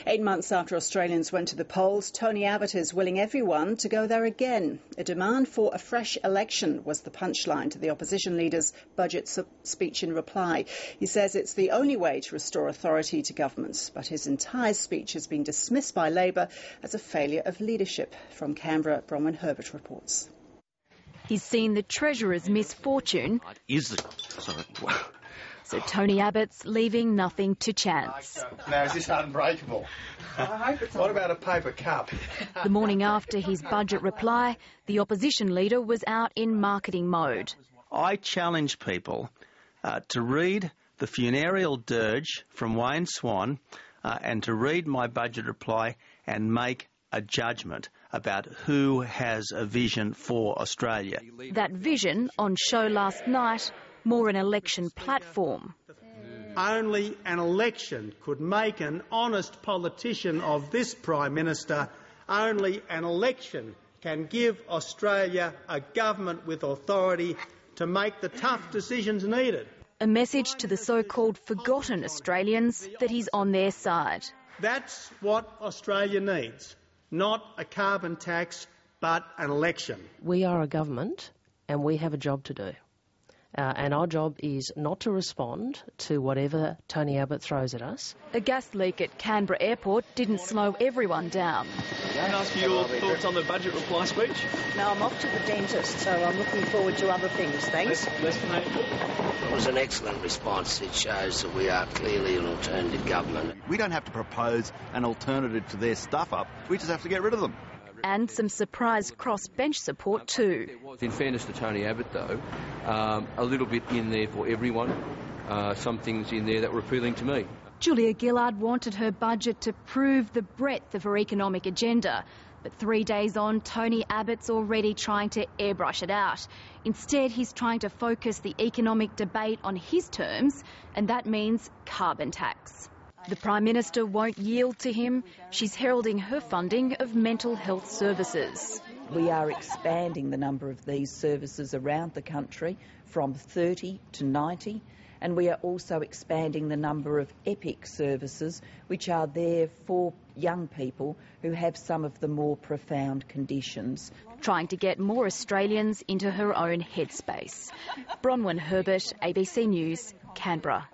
8 months after Australians went to the polls, Tony Abbott is willing everyone to go there again. A demand for a fresh election was the punchline to the opposition leader's budget speech in reply. He says it's the only way to restore authority to governments, but his entire speech has been dismissed by Labor as a failure of leadership. From Canberra, Bronwyn Herbert reports. He's seen the Treasurer's misfortune. So Tony Abbott's leaving nothing to chance. Now, is this unbreakable? What about a paper cup? The morning after his budget reply, the opposition leader was out in marketing mode. I challenge people to read the funereal dirge from Wayne Swan and to read my budget reply and make a judgment about who has a vision for Australia. That vision on show last night, more an election platform. Only an election could make an honest politician of this Prime Minister. Only an election can give Australia a government with authority to make the tough decisions needed. A message to the so-called forgotten Australians that he's on their side. That's what Australia needs. Not a carbon tax, but an election. We are a government and we have a job to do. And our job is not to respond to whatever Tony Abbott throws at us. A gas leak at Canberra Airport didn't slow everyone down. Can I ask you your thoughts on the budget reply speech? No, I'm off to the dentist, so I'm looking forward to other things, thanks. It was an excellent response. It shows that we are clearly an alternative government. We don't have to propose an alternative to their stuff-up. We just have to get rid of them. And some surprise cross-bench support too. In fairness to Tony Abbott, though, a little bit in there for everyone. Some things in there that were appealing to me. Julia Gillard wanted her budget to prove the breadth of her economic agenda. But 3 days on, Tony Abbott's already trying to airbrush it out. Instead, he's trying to focus the economic debate on his terms, and that means carbon tax. The Prime Minister won't yield to him. She's heralding her funding of mental health services. We are expanding the number of these services around the country from 30 to 90, and we are also expanding the number of EPIC services, which are there for young people who have some of the more profound conditions. Trying to get more Australians into her own headspace. Bronwyn Herbert, ABC News, Canberra.